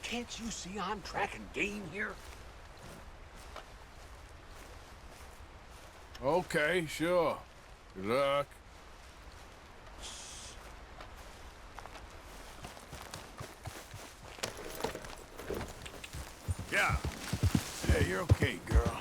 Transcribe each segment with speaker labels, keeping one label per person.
Speaker 1: Can't you see I'm tracking game here?
Speaker 2: Okay, sure. Good luck. Yeah. Hey, you're okay, girl.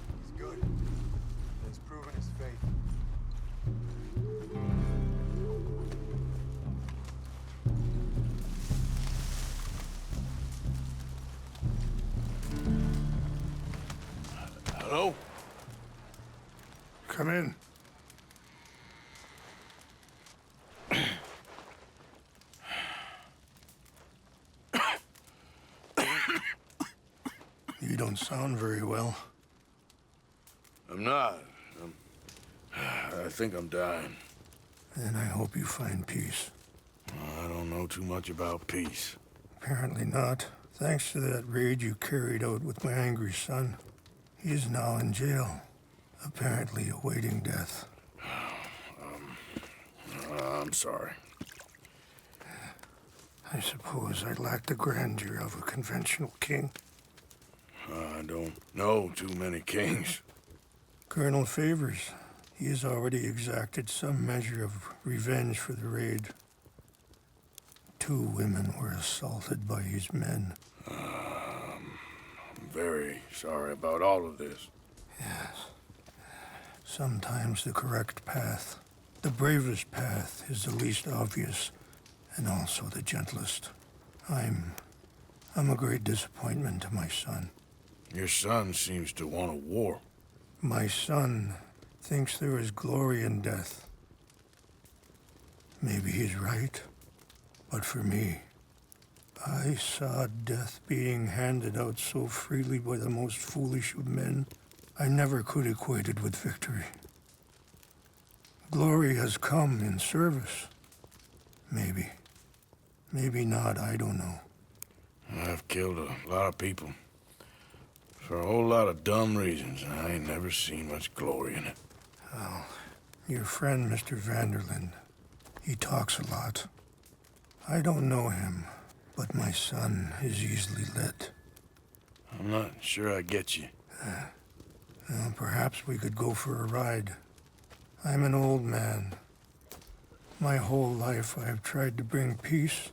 Speaker 3: He's good. He's proven his faith.
Speaker 2: Hello?
Speaker 4: Come in. You don't sound very well.
Speaker 2: I'm not. I think I'm dying.
Speaker 4: And I hope you find peace.
Speaker 2: I don't know too much about peace.
Speaker 4: Apparently not. Thanks to that raid you carried out with my angry son. He's now in jail, apparently awaiting death.
Speaker 2: I'm sorry.
Speaker 4: I suppose I lack the grandeur of a conventional king.
Speaker 2: I don't know too many kings.
Speaker 4: Colonel Favors, he has already exacted some measure of revenge for the raid. 2 women were assaulted by his men.
Speaker 2: I'm very sorry about all of this.
Speaker 4: Yes. Sometimes the correct path, the bravest path, is the least obvious, and also the gentlest. I'm a great disappointment to my son.
Speaker 2: Your son seems to want a war.
Speaker 4: My son thinks there is glory in death. Maybe he's right, but for me, I saw death being handed out so freely by the most foolish of men, I never could equate it with victory. Glory has come in service. Maybe. Maybe not, I don't know.
Speaker 2: I've killed a lot of people. For a whole lot of dumb reasons, and I ain't never seen much glory in it.
Speaker 4: Oh, your friend, Mr. Vanderlyn, he talks a lot. I don't know him, but my son is easily led.
Speaker 2: I'm not sure I get you.
Speaker 4: Well, perhaps we could go for a ride. I'm an old man. My whole life I've tried to bring peace.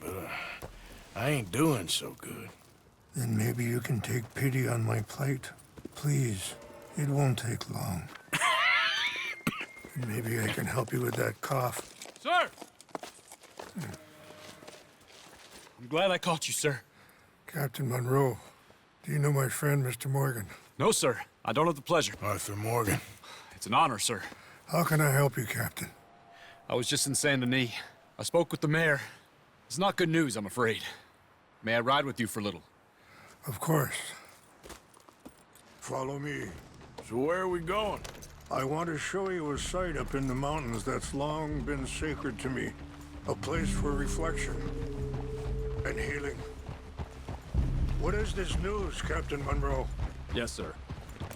Speaker 2: But I ain't doing so good.
Speaker 4: Then maybe you can take pity on my plight. Please, it won't take long. And maybe I can help you with that cough.
Speaker 5: Sir! I'm glad I caught you, sir.
Speaker 4: Captain Monroe, do you know my friend, Mr. Morgan?
Speaker 5: No, sir. I don't have the pleasure.
Speaker 2: Arthur Morgan.
Speaker 5: It's an honor, sir.
Speaker 4: How can I help you, Captain?
Speaker 5: I was just in Saint Denis. I spoke with the mayor. It's not good news, I'm afraid. May I ride with you for a little?
Speaker 4: Of course. Follow me.
Speaker 2: So where are we going?
Speaker 4: I want to show you a site up in the mountains that's long been sacred to me. A place for reflection and healing. What is this news, Captain Monroe?
Speaker 5: Yes, sir.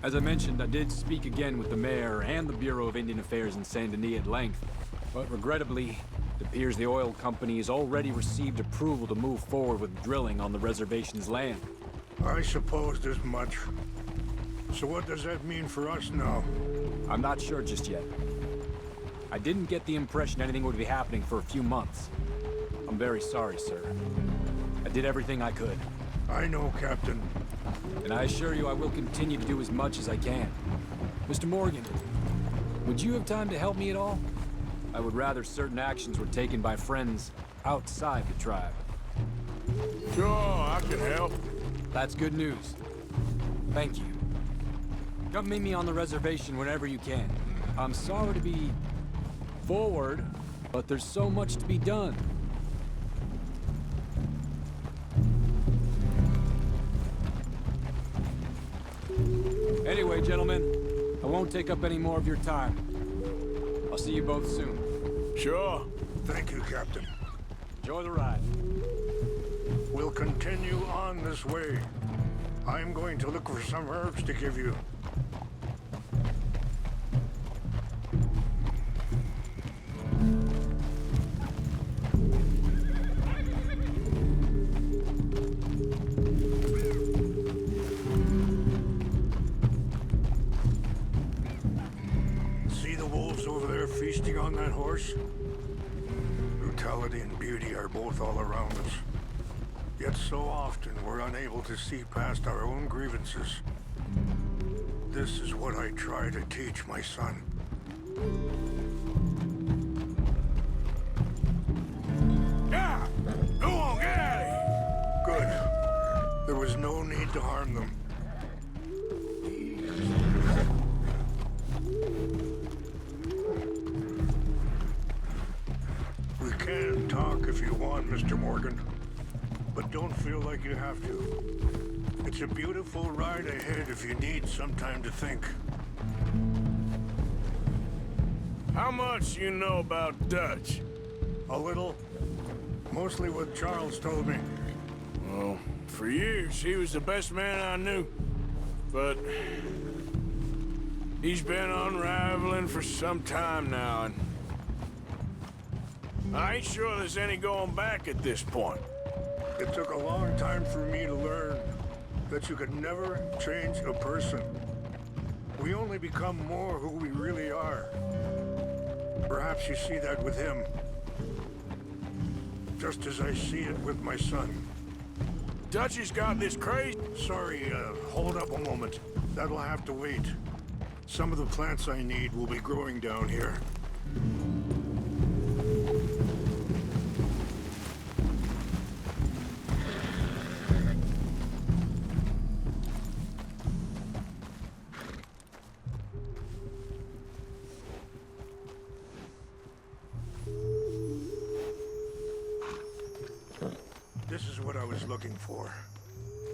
Speaker 5: As I mentioned, I did speak again with the mayor and the Bureau of Indian Affairs in Saint Denis at length. But regrettably, it appears the oil company has already received approval to move forward with drilling on the reservation's land.
Speaker 4: I supposed as much. So what does that mean for us now?
Speaker 5: I'm not sure just yet. I didn't get the impression anything would be happening for a few months. I'm very sorry, sir. I did everything I could.
Speaker 4: I know, Captain.
Speaker 5: And I assure you I will continue to do as much as I can. Mr. Morgan, would you have time to help me at all? I would rather certain actions were taken by friends outside the tribe.
Speaker 2: Sure, I can help.
Speaker 5: That's good news. Thank you. Come meet me on the reservation whenever you can. I'm sorry to be forward, but there's so much to be done. Anyway, gentlemen, I won't take up any more of your time. I'll see you both soon.
Speaker 2: Sure.
Speaker 4: Thank you, Captain.
Speaker 5: Enjoy the ride.
Speaker 4: We'll continue on this way. I'm going to look for some herbs to give you. See the wolves over there feasting on that horse? Brutality and beauty are both all around us. Yet so often we're unable to see past our own grievances. This is what I try to teach my son.
Speaker 2: Yeah! Go on, get out of here!
Speaker 4: Good. There was no need to harm them. We can talk if you want, Mr. Morgan. But don't feel like you have to. It's a beautiful ride ahead if you need some time to think.
Speaker 2: How much you know about Dutch?
Speaker 4: A little. Mostly what Charles told me.
Speaker 2: Well, for years, he was the best man I knew. But he's been unraveling for some time now, and I ain't sure there's any going back at this point.
Speaker 4: It took a long time for me to learn that you could never change a person. We only become more who we really are. Perhaps you see that with him. Just as I see it with my son.
Speaker 2: Dutchy's got this crazy...
Speaker 4: Sorry, hold up a moment. That'll have to wait. Some of the plants I need will be growing down here. This is what I was looking for.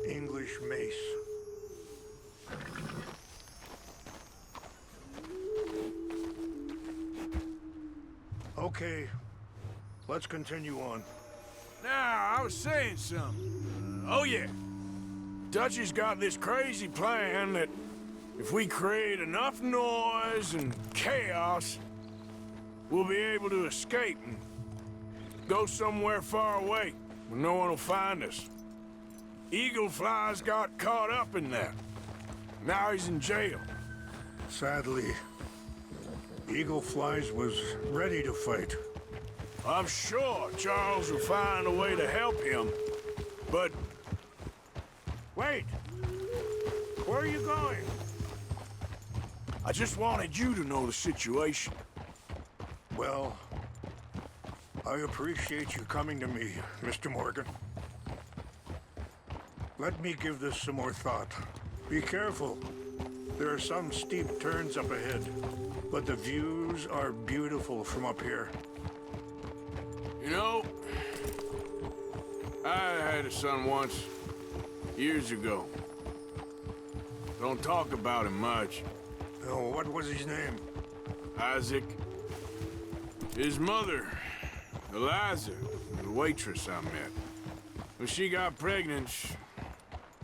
Speaker 4: English mace. Okay, let's continue on.
Speaker 2: Now, I was saying something. Oh, yeah. Dutchy's got this crazy plan that if we create enough noise and chaos, we'll be able to escape and go somewhere far away where no one will find us. Eagle Fly's got caught up in that. Now he's in jail.
Speaker 4: Sadly, Eagle Flies was ready to fight.
Speaker 2: I'm sure Charles will find a way to help him, but...
Speaker 4: Wait! Where are you going?
Speaker 2: I just wanted you to know the situation.
Speaker 4: Well, I appreciate you coming to me, Mr. Morgan. Let me give this some more thought. Be careful. There are some steep turns up ahead, but the views are beautiful from up here.
Speaker 2: You know, I had a son once, years ago. Don't talk about him much.
Speaker 4: Oh, what was his name?
Speaker 2: Isaac. His mother, Eliza, the waitress I met. When she got pregnant,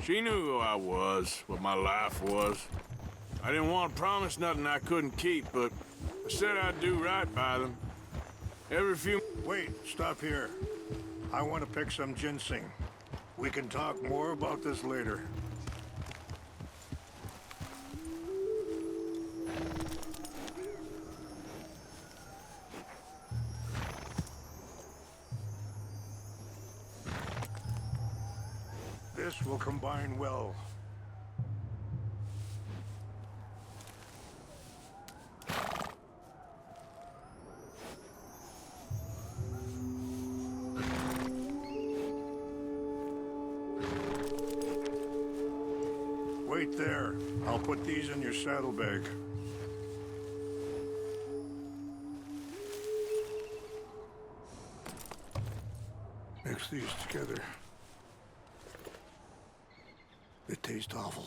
Speaker 2: she knew who I was, what my life was. I didn't want to promise nothing I couldn't keep, but I said I'd do right by them. Every few...
Speaker 4: Wait, stop here. I want to pick some ginseng. We can talk more about this later. This will combine well. there. I'll put these in your saddlebag. Mix these together. They taste awful,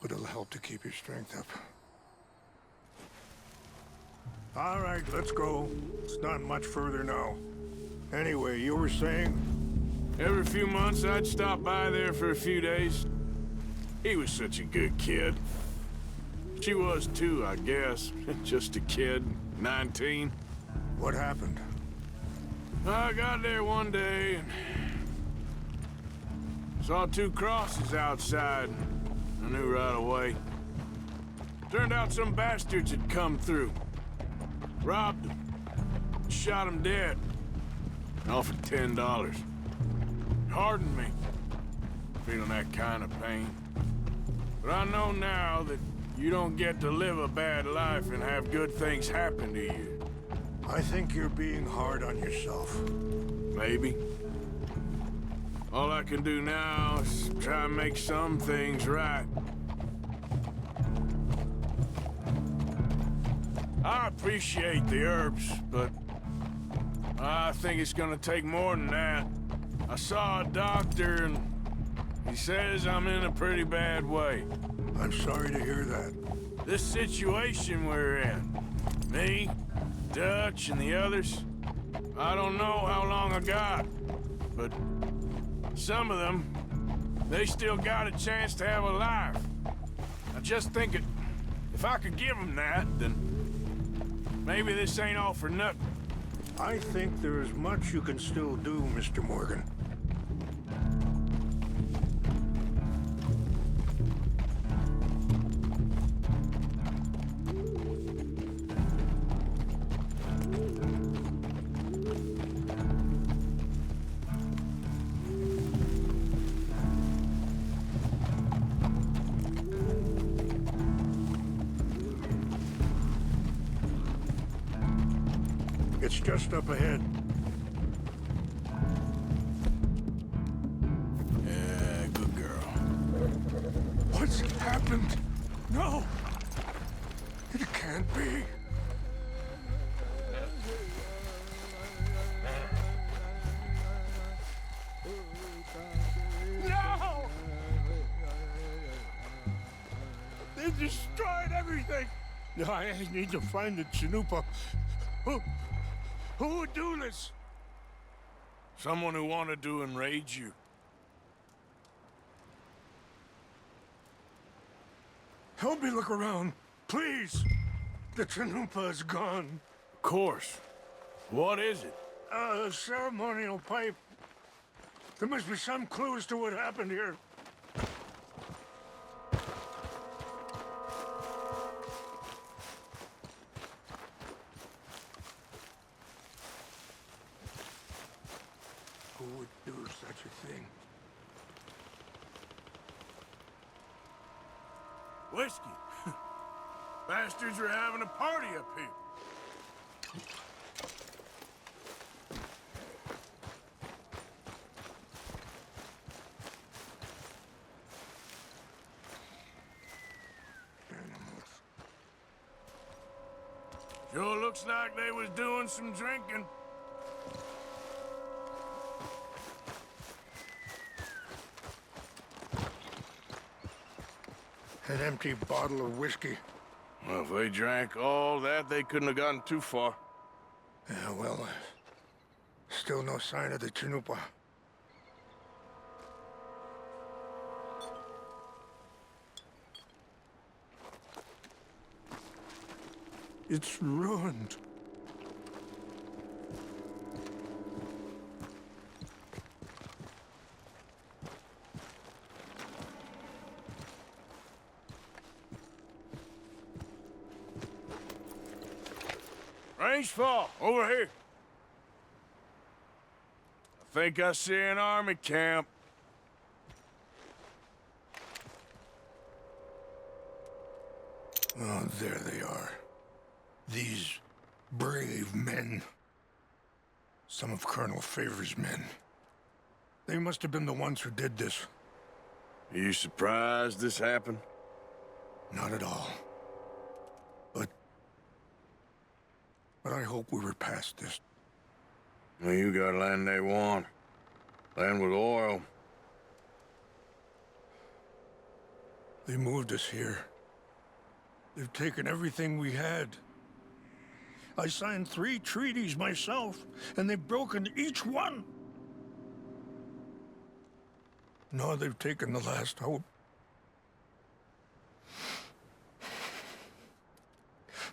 Speaker 4: but it'll help to keep your strength up. All right, let's go. It's not much further now. Anyway, you were saying?
Speaker 2: Every few months, I'd stop by there for a few days. He was such a good kid. She was too, I guess. Just a kid, 19.
Speaker 4: What happened?
Speaker 2: I got there one day and saw 2 crosses outside. I knew right away. Turned out some bastards had come through. Robbed him. Shot him dead. Offered $10. Hardened me. Feeling that kind of pain. But I know now that you don't get to live a bad life and have good things happen to you.
Speaker 4: I think you're being hard on yourself.
Speaker 2: Maybe. All I can do now is try and make some things right. I appreciate the herbs, but I think it's gonna take more than that. I saw a doctor and he says I'm in a pretty bad way.
Speaker 4: I'm sorry to hear that.
Speaker 2: This situation we're in, me, Dutch, and the others, I don't know how long I got, but some of them, they still got a chance to have a life. I just think if I could give them that, then maybe this ain't all for nothing.
Speaker 4: I think there is much you can still do, Mr. Morgan. It's just up ahead.
Speaker 2: Yeah, good girl.
Speaker 4: What's happened? No! It can't be. No! They destroyed everything! I need to find the Chanupa. Who would do this?
Speaker 2: Someone who wanted to enrage you.
Speaker 4: Help me look around, please. The Chanupa is gone.
Speaker 2: Of course. What is it?
Speaker 4: A ceremonial pipe. There must be some clues to what happened here. Who would do such a thing?
Speaker 2: Whiskey. Bastards are having a party up here.
Speaker 4: Animals.
Speaker 2: Sure looks like they was doing some drinking.
Speaker 4: An empty bottle of whiskey.
Speaker 2: Well, if they drank all that, they couldn't have gotten too far.
Speaker 4: Yeah, well, still no sign of the Chanupa. It's ruined.
Speaker 2: Range fall, over here. I think I see an army camp.
Speaker 4: Oh, there they are. These brave men. Some of Colonel Favor's men. They must have been the ones who did this.
Speaker 2: Are you surprised this happened?
Speaker 4: Not at all. But I hope we were past this.
Speaker 2: Well, you got land they want. Land with oil.
Speaker 4: They moved us here. They've taken everything we had. I signed 3 treaties myself, and they've broken each one. Now they've taken the last hope.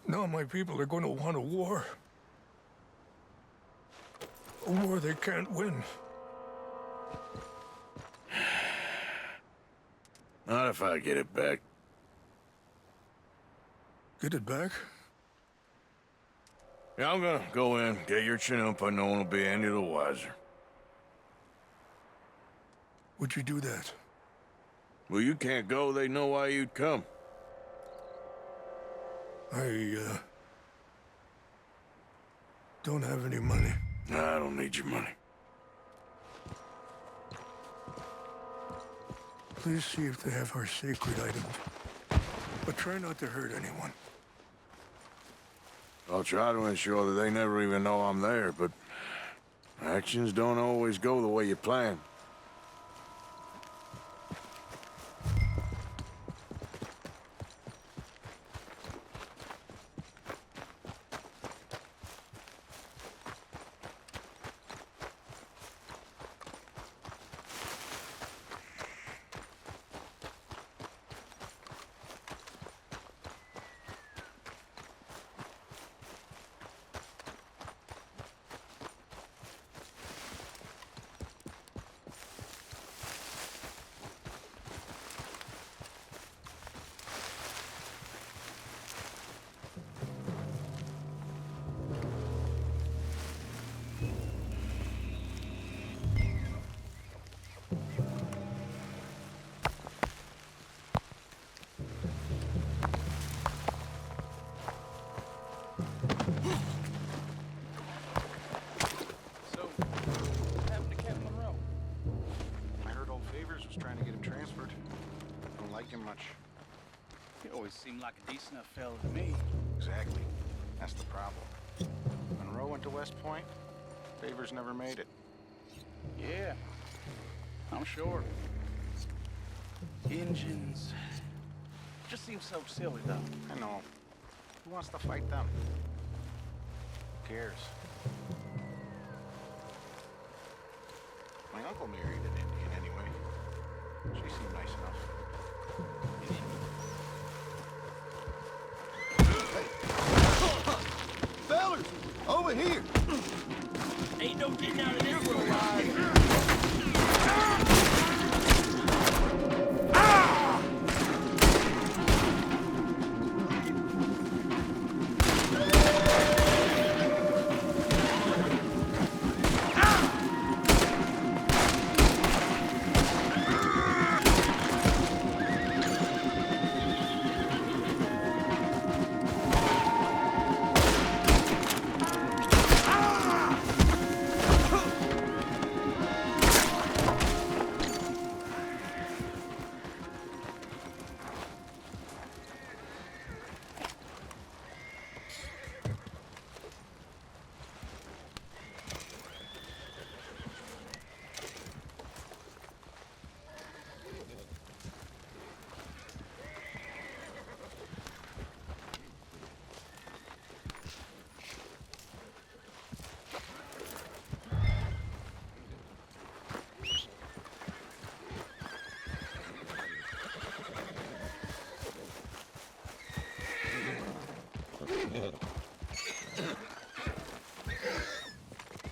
Speaker 4: Now my people are going to want a war. A war they can't win.
Speaker 2: Not if I get it back.
Speaker 4: Get it back?
Speaker 2: Yeah, I'm gonna go in, get your Chinook, but no one will be any the wiser.
Speaker 4: Would you do that?
Speaker 2: Well, you can't go, they know why you'd come.
Speaker 4: I don't have any money.
Speaker 2: Nah, I don't need your money.
Speaker 4: Please see if they have our sacred items. But try not to hurt anyone.
Speaker 2: I'll try to ensure that they never even know I'm there, but actions don't always go the way you plan.
Speaker 3: Trying to get him transferred. Don't like him much.
Speaker 1: He always seemed like a decent enough fella to me.
Speaker 3: Exactly. That's the problem. Monroe went to West Point. Favors never made it.
Speaker 1: Yeah, I'm sure. Engines. Just seems so silly, though.
Speaker 3: I know. Who wants to fight them? Who cares? My uncle married an Indian anyway. She seemed nice enough.
Speaker 6: Hey! Fellas! Over here!
Speaker 1: Ain't no getting out of this one alive.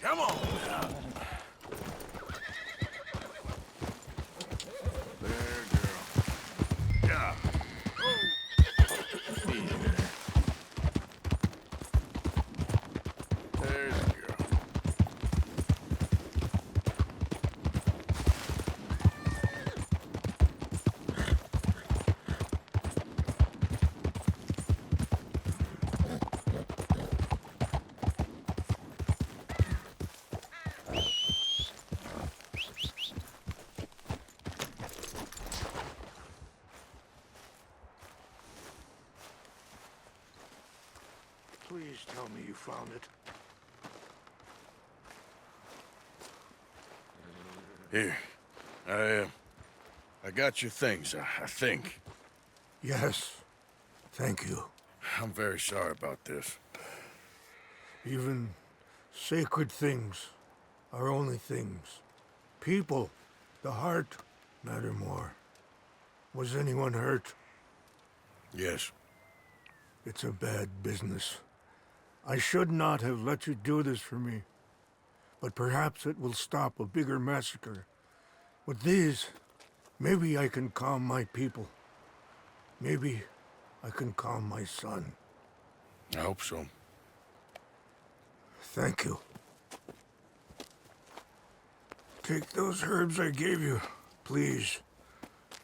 Speaker 2: Come on now. There, girl. Yeah. There's a girl.
Speaker 4: Please tell me you found it.
Speaker 2: Here. I got your things, I think.
Speaker 4: Yes. Thank you.
Speaker 2: I'm very sorry about this.
Speaker 4: Even sacred things are only things. People, the heart, matter more. Was anyone hurt?
Speaker 2: Yes.
Speaker 4: It's a bad business. I should not have let you do this for me. But perhaps it will stop a bigger massacre. With these, maybe I can calm my people. Maybe I can calm my son.
Speaker 2: I hope so.
Speaker 4: Thank you. Take those herbs I gave you, please.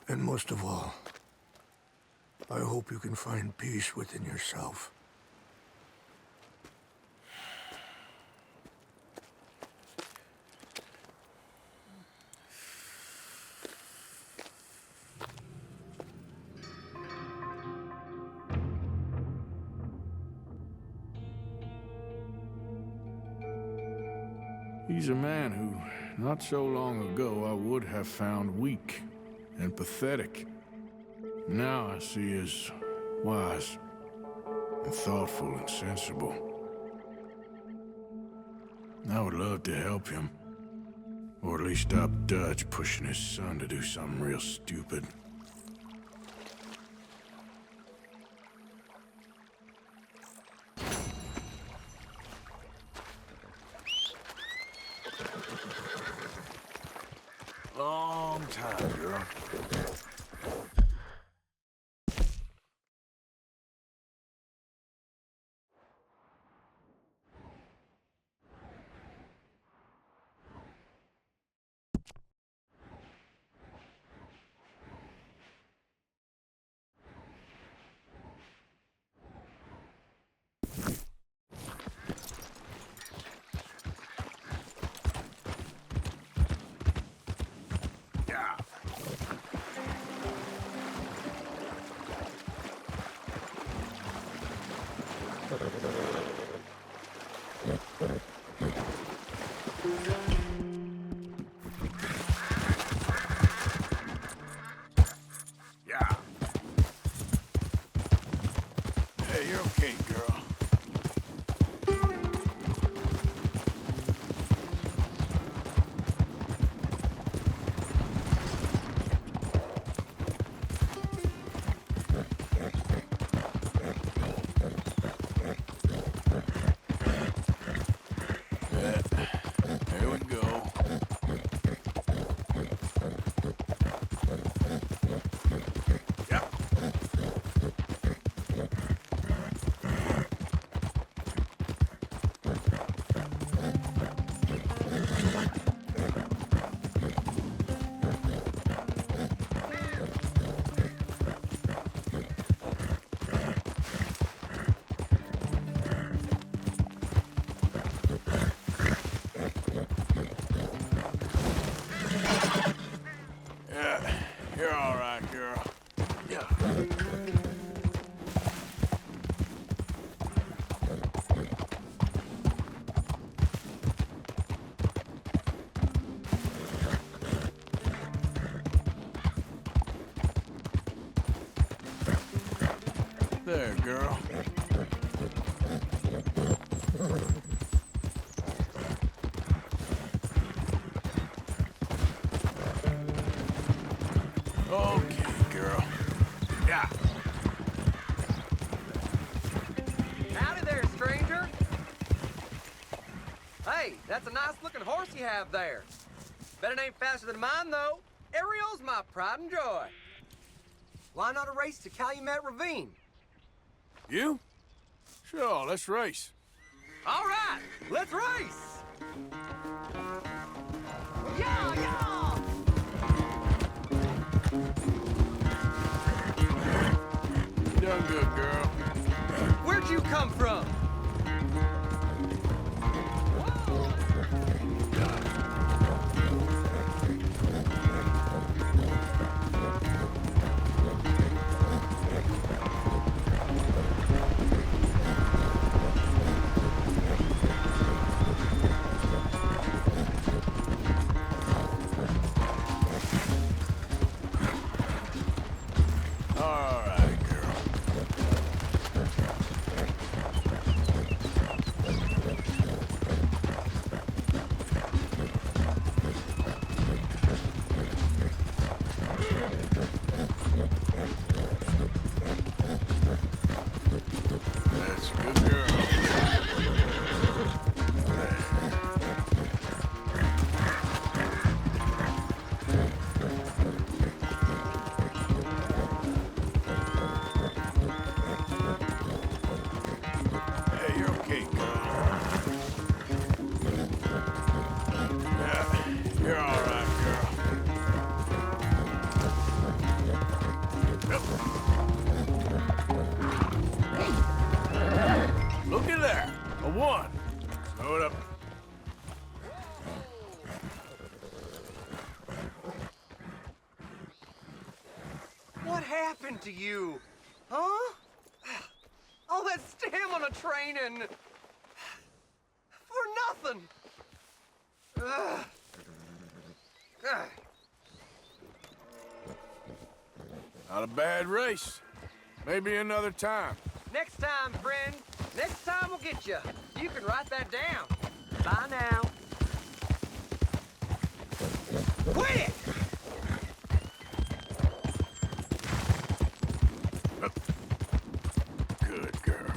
Speaker 4: And most of all, I hope you can find peace within yourself.
Speaker 2: He's a man who, not so long ago, I would have found weak and pathetic. Now I see as wise and thoughtful and sensible. I would love to help him. Or at least stop Dutch pushing his son to do something real stupid. Long time, girl. Yeah. Hey, you're okay, girl. Here we go. Yep. Yeah, you're all right, girl. Yeah. There, girl. Okay, girl. Yeah.
Speaker 7: Howdy there, stranger. Hey, that's a nice looking horse you have there. Bet it ain't faster than mine, though. Ariel's my pride and joy. Why not a race to Calumet Ravine?
Speaker 2: You? Sure, let's race.
Speaker 7: All right, let's race! Yeah, yeah!
Speaker 2: You done good, girl.
Speaker 7: Where'd you come from?
Speaker 2: one. Slow it up.
Speaker 7: What happened to you? Huh? All that stamina training. For nothing. Ugh. Ugh.
Speaker 2: Not a bad race. Maybe another time.
Speaker 7: Next time, friend. Next time we'll get you. You can write that down. Bye now. Quit it!
Speaker 2: Good girl.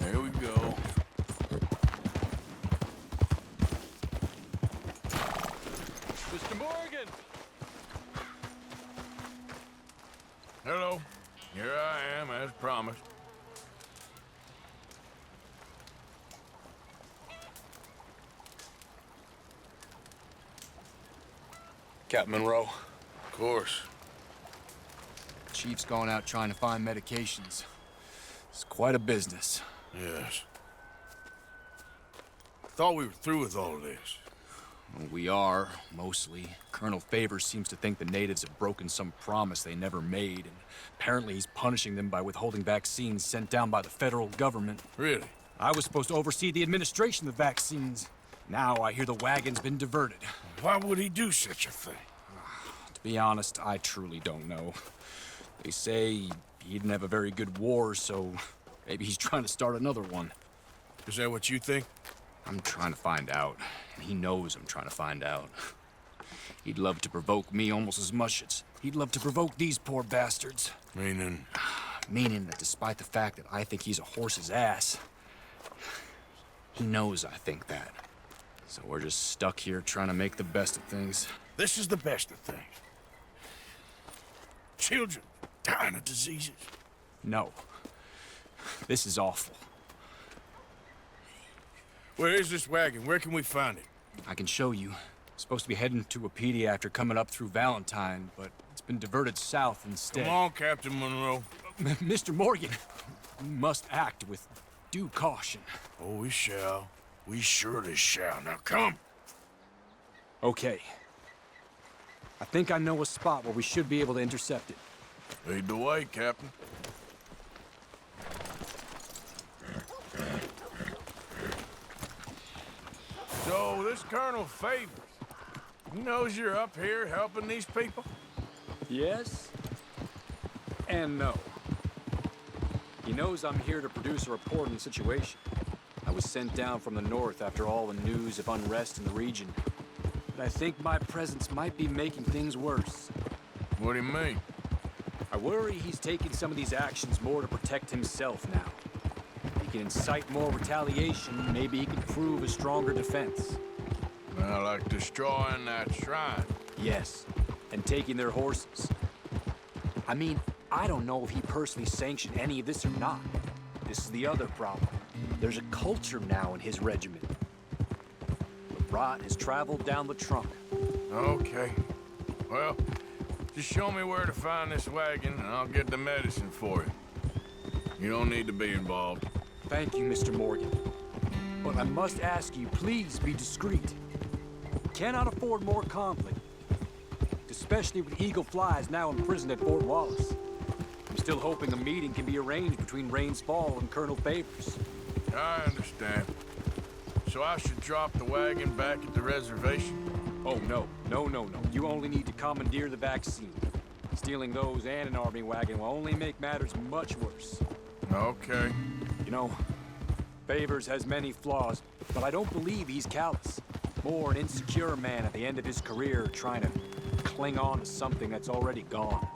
Speaker 2: There we go.
Speaker 5: Mr. Morgan!
Speaker 2: Hello. Here I am, as promised.
Speaker 5: Captain Monroe.
Speaker 2: Of course.
Speaker 5: Chief's gone out trying to find medications. It's quite a business.
Speaker 2: Yes. Thought we were through with all of this.
Speaker 5: We are, mostly. Colonel Favors seems to think the natives have broken some promise they never made, and apparently he's punishing them by withholding vaccines sent down by the federal government.
Speaker 2: Really?
Speaker 5: I was supposed to oversee the administration of the vaccines. Now I hear the wagon's been diverted.
Speaker 2: Why would he do such a thing?
Speaker 5: To be honest, I truly don't know. They say he didn't have a very good war, so maybe he's trying to start another one.
Speaker 2: Is that what you think?
Speaker 5: I'm trying to find out, and he knows I'm trying to find out. He'd love to provoke me almost as much as he'd love to provoke these poor bastards.
Speaker 2: Meaning?
Speaker 5: Meaning that despite the fact that I think he's a horse's ass, he knows I think that. So we're just stuck here trying to make the best of things.
Speaker 2: This is the best of things. Children dying of diseases.
Speaker 5: No. This is awful.
Speaker 2: Where is this wagon? Where can we find it?
Speaker 5: I can show you. It's supposed to be heading to Wapiti after coming up through Valentine, but it's been diverted south instead.
Speaker 2: Come on, Captain Monroe.
Speaker 5: Mr. Morgan, we must act with due caution.
Speaker 2: Oh, we shall. We surely shall. Now come.
Speaker 5: Okay. I think I know a spot where we should be able to intercept it.
Speaker 2: Lead the way, Captain. So, this Colonel Favors, he knows you're up here helping these people?
Speaker 5: Yes and no. He knows I'm here to produce a report on the situation. I was sent down from the north after all the news of unrest in the region. But I think my presence might be making things worse.
Speaker 2: What do you mean?
Speaker 5: I worry he's taking some of these actions more to protect himself now. He can incite more retaliation, maybe he can prove a stronger defense.
Speaker 2: Like destroying that shrine.
Speaker 5: Yes, and taking their horses. I mean, I don't know if he personally sanctioned any of this or not. This is the other problem. There's a culture now in his regiment. The rot has traveled down the trunk.
Speaker 2: Okay. Well, just show me where to find this wagon, and I'll get the medicine for you. You don't need to be involved.
Speaker 5: Thank you, Mr. Morgan. But I must ask you, please be discreet. We cannot afford more conflict. Especially with Eagle Flies now imprisoned at Fort Wallace. I'm still hoping a meeting can be arranged between Rains Fall and Colonel Favors.
Speaker 2: I understand. So I should drop the wagon back at the reservation?
Speaker 5: Oh, no. No. You only need to commandeer the vaccine. Stealing those and an army wagon will only make matters much worse.
Speaker 2: Okay.
Speaker 5: You know, Favors has many flaws, but I don't believe he's callous. More an insecure man at the end of his career trying to cling on to something that's already gone.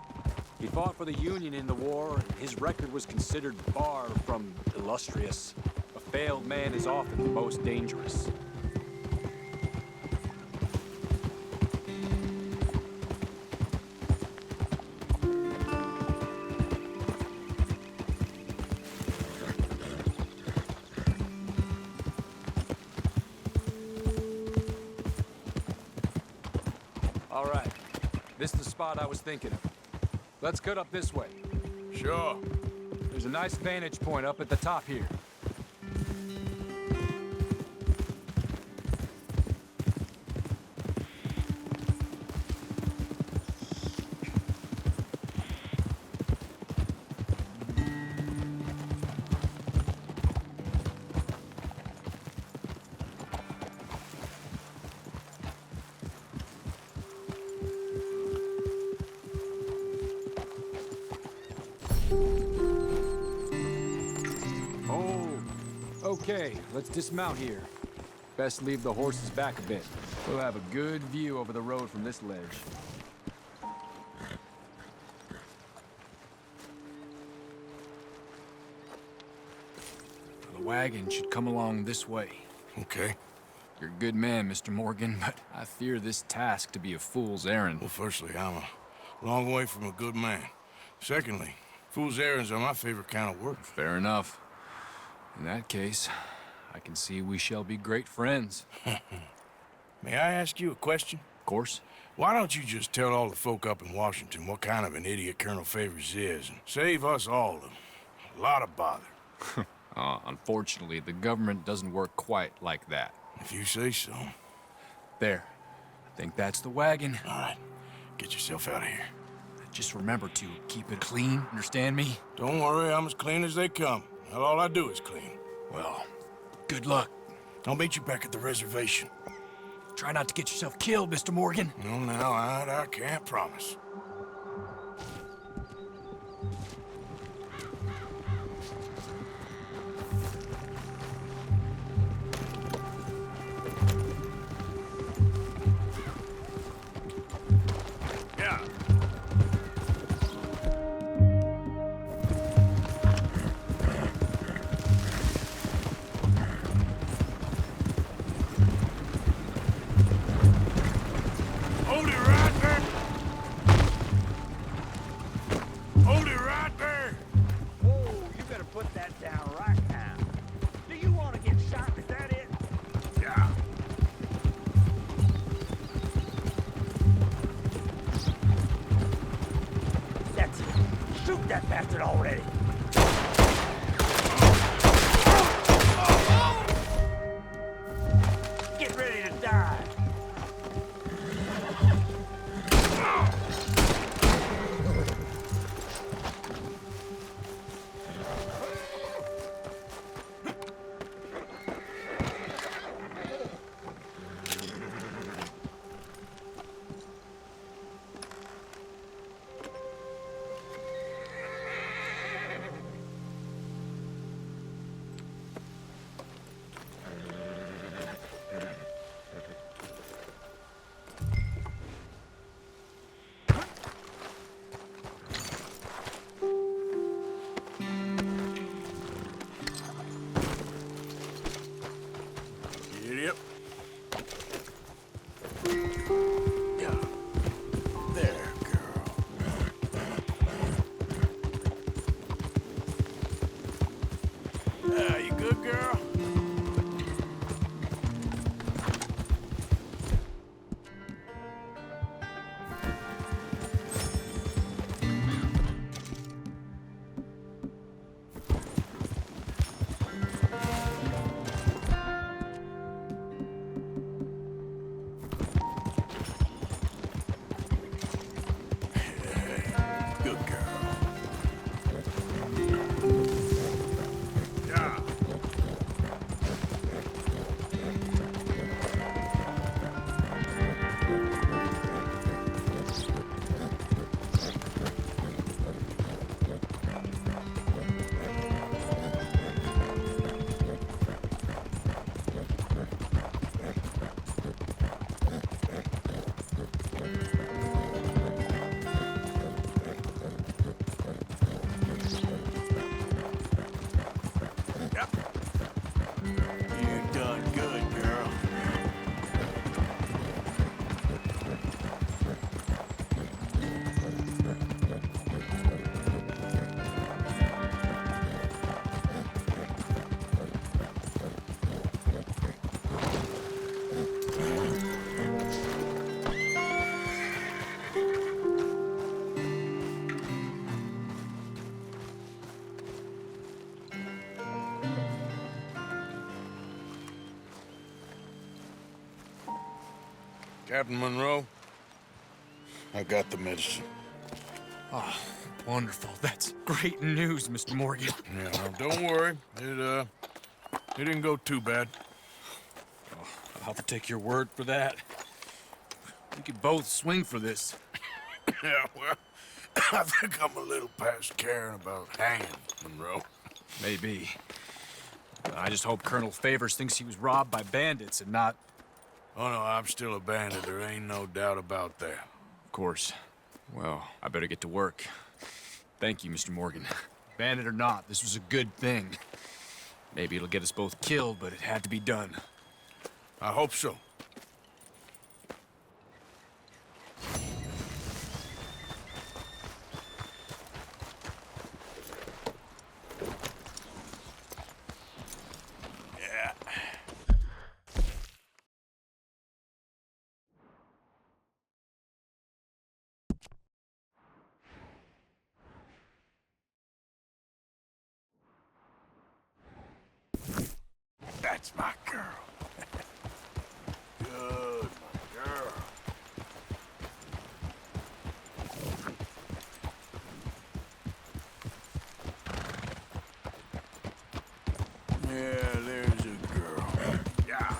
Speaker 5: He fought for the Union in the war, and his record was considered far from illustrious. A failed man is often the most dangerous. All right. This is the spot I was thinking of. let's cut up this way.
Speaker 2: Sure.
Speaker 5: There's a nice vantage point up at the top here. Okay, let's dismount here. Best leave the horses back a bit. We'll have a good view over the road from this ledge. The wagon should come along this way.
Speaker 2: Okay.
Speaker 5: You're a good man, Mr. Morgan, but I fear this task to be a fool's errand.
Speaker 2: Well, firstly, I'm a long way from a good man. Secondly, fool's errands are my favorite kind of work.
Speaker 5: Fair enough. In that case, I can see we shall be great friends.
Speaker 2: May I ask you a question?
Speaker 5: Of course.
Speaker 2: Why don't you just tell all the folk up in Washington what kind of an idiot Colonel Favors is and save us all a lot of bother?
Speaker 5: Unfortunately, the government doesn't work quite like that.
Speaker 2: If you say so.
Speaker 5: There. I think that's the wagon.
Speaker 2: All right. Get yourself out of here.
Speaker 5: Just remember to keep it clean, understand me?
Speaker 2: Don't worry, I'm as clean as they come. Well, all I do is clean.
Speaker 5: Well, good luck.
Speaker 2: I'll meet you back at the reservation.
Speaker 5: Try not to get yourself killed, Mr. Morgan.
Speaker 2: No, now, I can't promise. Yeah. Hold it right there! Hold it right there!
Speaker 1: Oh, you better put that down right now. Do you want to get shot? Is that it?
Speaker 2: Yeah.
Speaker 1: That's it. Shoot that bastard already. Get ready to die.
Speaker 2: Giddy up. Yeah. There, girl. You good, girl? Good girl. Yeah. Captain Monroe, I got the medicine.
Speaker 5: Oh, wonderful. That's great news, Mr. Morgan.
Speaker 2: Yeah, well, don't worry. It didn't go too bad.
Speaker 5: I'll have to take your word for that. We could both swing for this.
Speaker 2: Yeah, well, I think I'm a little past caring about hanging, Monroe.
Speaker 5: Maybe. I just hope Colonel Favors thinks he was robbed by bandits and not...
Speaker 2: Oh, no, I'm still a bandit. There ain't no doubt about that.
Speaker 5: Of course. Well, I better get to work. Thank you, Mr. Morgan. Bandit or not, this was a good thing. Maybe it'll get us both killed, but it had to be done.
Speaker 2: I hope so. Yeah. That's my girl. Good, my girl. Yeah, there's a girl. Yeah.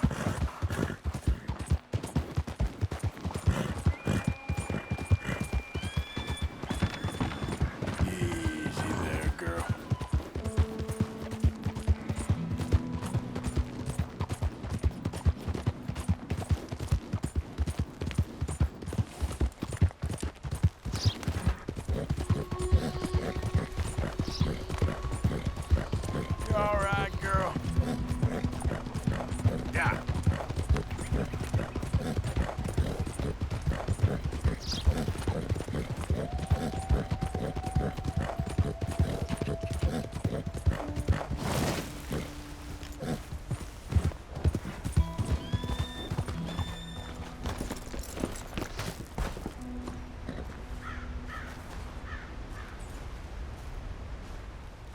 Speaker 2: Easy there, girl. You all right, girl? Yeah.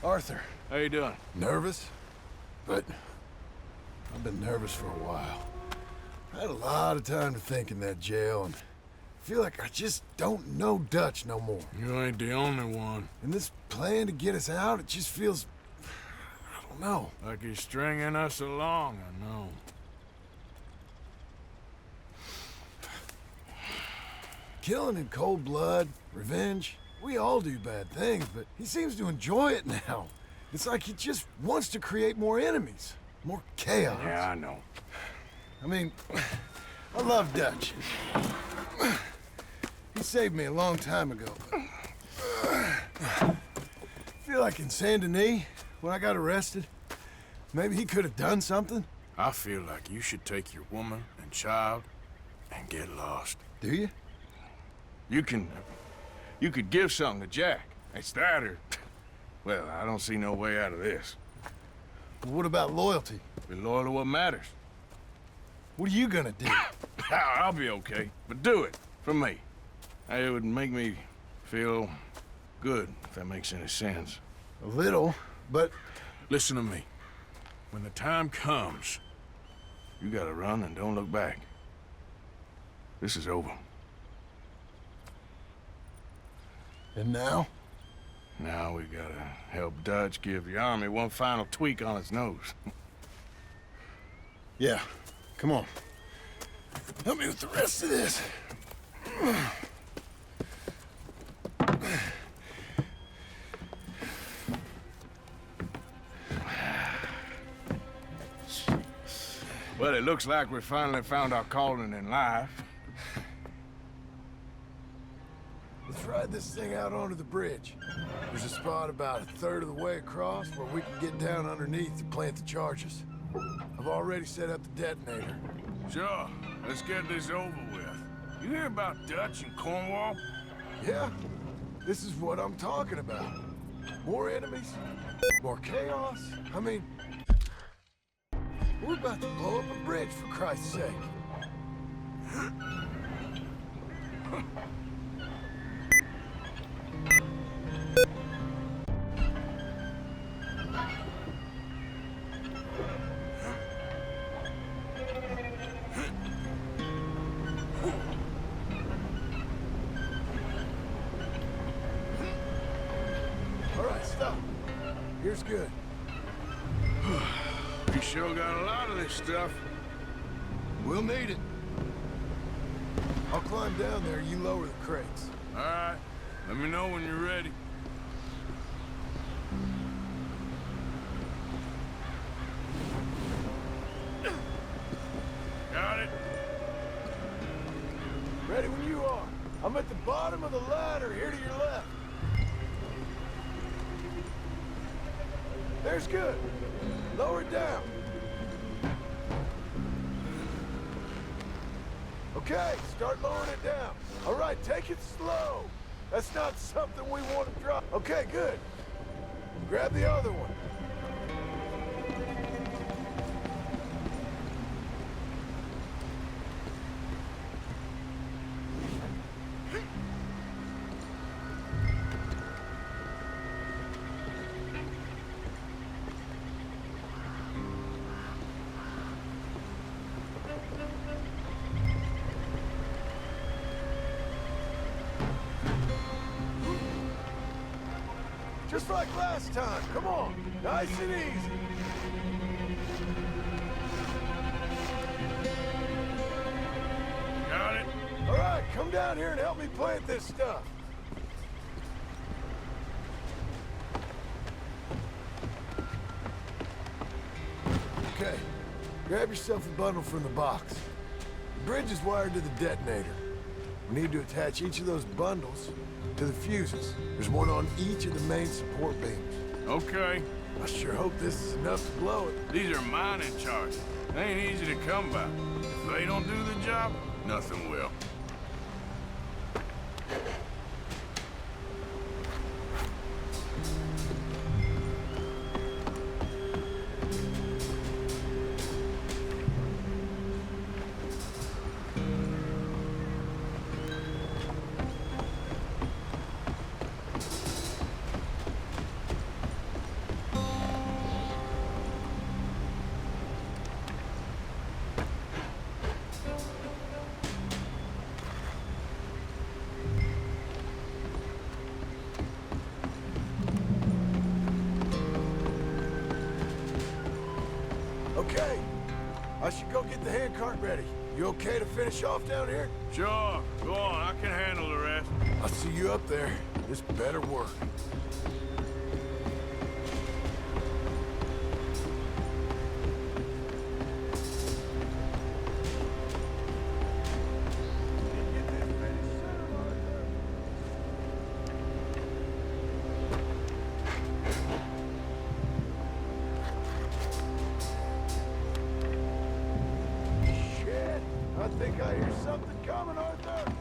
Speaker 6: Arthur,
Speaker 2: How you doing?
Speaker 6: nervous? But I've been nervous for a while. I had a lot of time to think in that jail, and I feel like I just don't know Dutch no more.
Speaker 2: You ain't the only one.
Speaker 6: And this plan to get us out, it just feels... I don't know.
Speaker 2: Like he's stringing us along, I know.
Speaker 6: Killing in cold blood, revenge, we all do bad things, but he seems to enjoy it now. It's like he just wants to create more enemies, more chaos.
Speaker 2: Yeah, I know.
Speaker 6: I mean, I love Dutch. He saved me a long time ago. I feel like in Saint Denis, when I got arrested, maybe he could have done something.
Speaker 2: I feel like you should take your woman and child and get lost.
Speaker 6: Do you?
Speaker 2: You could give something to Jack. It's that or... Well, I don't see no way out of this.
Speaker 6: What about loyalty?
Speaker 2: Be loyal to what matters.
Speaker 6: What are you gonna do?
Speaker 2: I'll be okay, but do it for me. It would make me feel good, if that makes any sense.
Speaker 6: A little, but
Speaker 2: Listen to me. When the time comes, you gotta run and don't look back. This is over.
Speaker 6: and now?
Speaker 2: Now we gotta help Dutch give the army one final tweak on its nose.
Speaker 6: Yeah, come on. Help me with the rest of this.
Speaker 2: Well, it looks like we finally found our calling in life.
Speaker 6: Let's ride this thing out onto the bridge. There's a spot about a third of the way across where we can get down underneath to plant the charges. I've already set up the detonator.
Speaker 2: Sure, let's get this over with. You hear about Dutch and Cornwall?
Speaker 6: Yeah, this is what I'm talking about. More enemies, more chaos. I mean, we're about to blow up a bridge, for Christ's sake. Here's good.
Speaker 2: We sure got a lot of this stuff.
Speaker 6: We'll need it. I'll climb down there, you lower the crates.
Speaker 2: All right. Let me know when you're ready. Got it.
Speaker 6: Ready when you are. I'm at the bottom of the ladder, here to your left. There's good. Lower it down. Okay, start lowering it down. All right, take it slow. That's not something we want to drop. Okay, good. Grab the other one. Just like last time. Come on. Nice and easy.
Speaker 2: Got it.
Speaker 6: All right, come down here and help me plant this stuff. Okay. Grab yourself a bundle from the box. The bridge is wired to the detonator. We need to attach each of those bundles to the fuses. There's one on each of the main support beams.
Speaker 2: Okay.
Speaker 6: I sure hope this is enough to blow it.
Speaker 2: These are mining charges. They ain't easy to come by. If they don't do the job, nothing will.
Speaker 6: Okay. I should go get the handcart ready. You okay to finish off down here?
Speaker 2: Sure. Go on. I can handle the rest.
Speaker 6: I'll see you up there. This better work. Shit! I think I hear something coming, Arthur.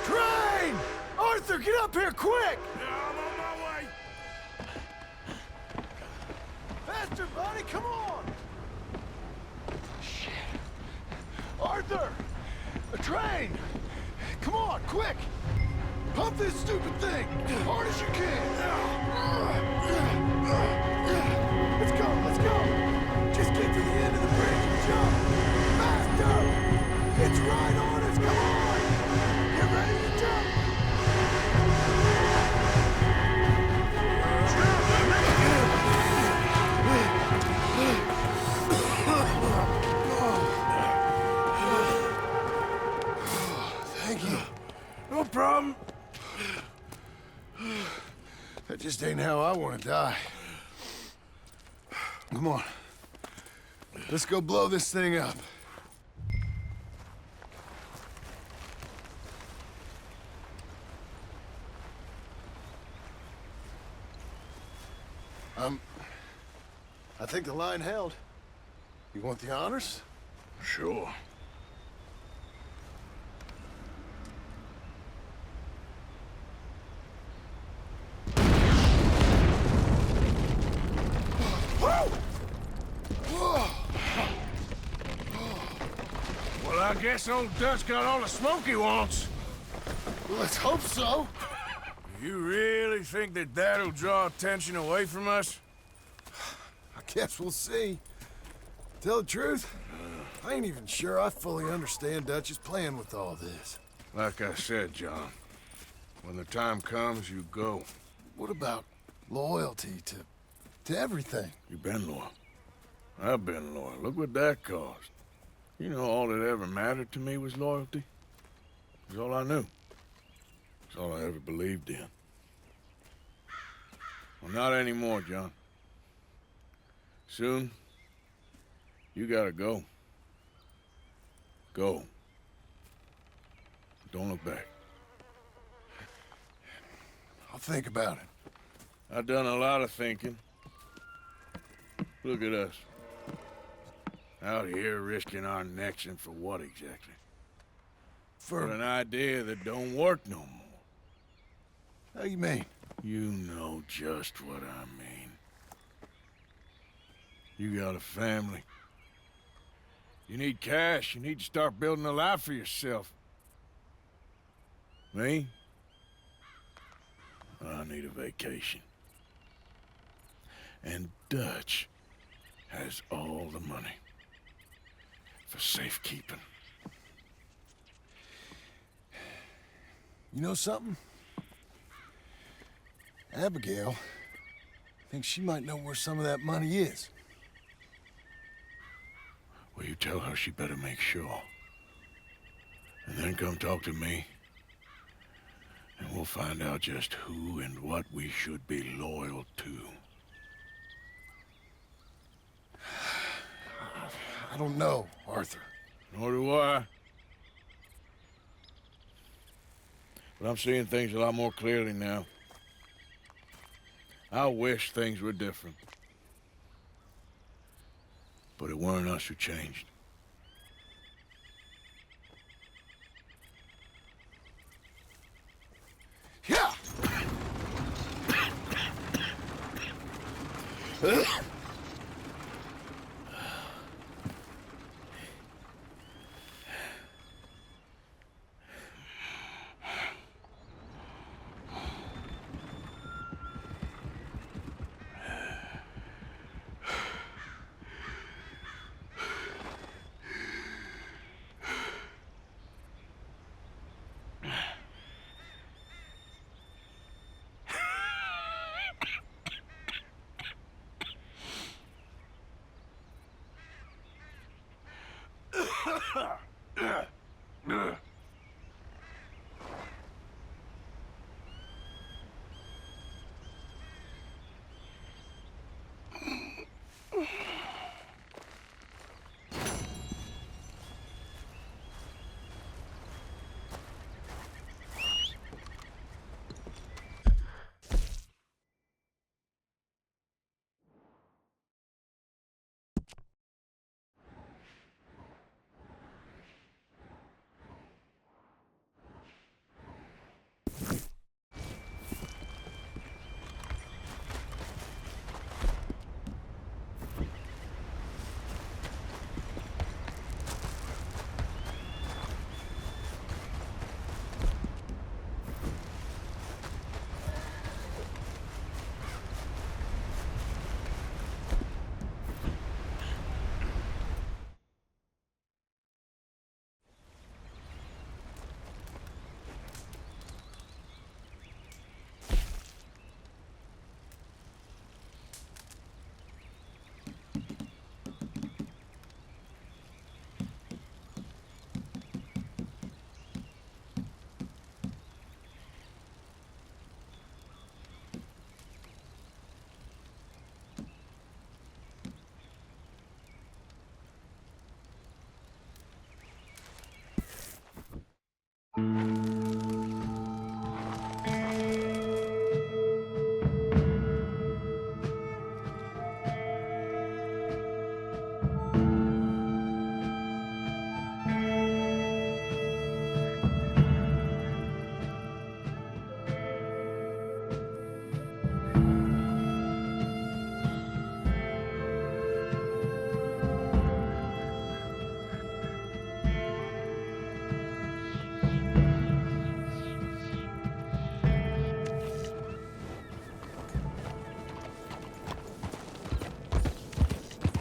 Speaker 6: Train! Arthur, get up here quick!
Speaker 2: Yeah, I'm on my way.
Speaker 6: Faster, buddy, come on! Shit. Arthur! A train! Come on, quick! Pump this stupid thing! Hard as you can! Let's go, let's go! Just get to the end of the bridge and jump! Faster! It's right on us, come on! Get ready to jump! Thank you.
Speaker 2: No problem.
Speaker 6: That just ain't how I want to die. Come on. Let's go blow this thing up. I think the line held. You want the honors?
Speaker 2: Sure. Well, I guess old Dutch got all the smoke he wants.
Speaker 6: Well, let's hope so.
Speaker 2: You really think that that'll draw attention away from us?
Speaker 6: I guess we'll see. Tell the truth, I ain't even sure I fully understand Dutch's plan with all this.
Speaker 2: Like I said, John, when the time comes, you go.
Speaker 6: What about loyalty to everything?
Speaker 2: You've been loyal. I've been loyal. Look what that cost. You know, all that ever mattered to me was loyalty. It was all I knew. It was all I ever believed in. Well, not anymore, John. Soon, you gotta go. Go. Don't look back.
Speaker 6: I'll think about it.
Speaker 2: I've done a lot of thinking. Look at us. Out here risking our necks, and for what exactly? For an idea that don't work no more.
Speaker 6: How you mean?
Speaker 2: You know just what I mean. You got a family. You need cash. You need to start building a life for yourself. Me? I need a vacation. And Dutch has all the money for safekeeping.
Speaker 6: You know something? Abigail thinks she might know where some of that money is.
Speaker 2: Well, you tell her she better make sure. And then come talk to me. And we'll find out just who and what we should be loyal to.
Speaker 6: I don't know, Arthur.
Speaker 2: Nor do I. But I'm seeing things a lot more clearly now. I wish things were different. But it weren't us who changed.
Speaker 6: Yeah!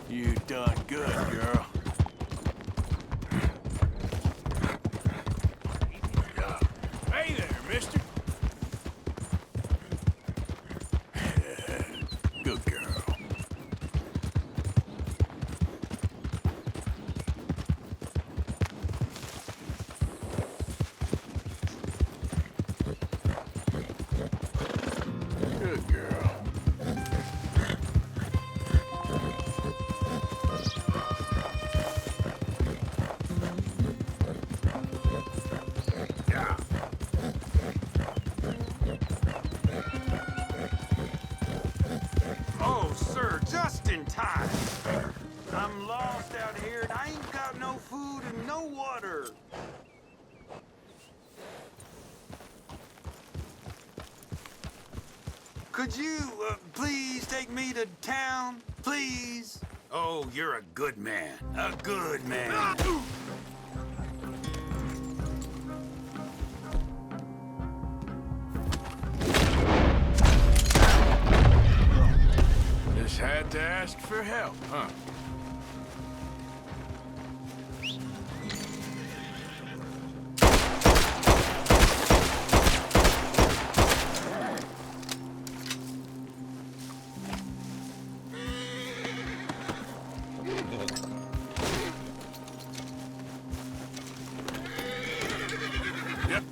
Speaker 2: You done good, girl.
Speaker 1: in time. I'm lost out here and I ain't got no food and no water. Could you, please take me to town? Please? Oh, you're a good man. A good man.
Speaker 2: Just had to ask for help, huh? Yep.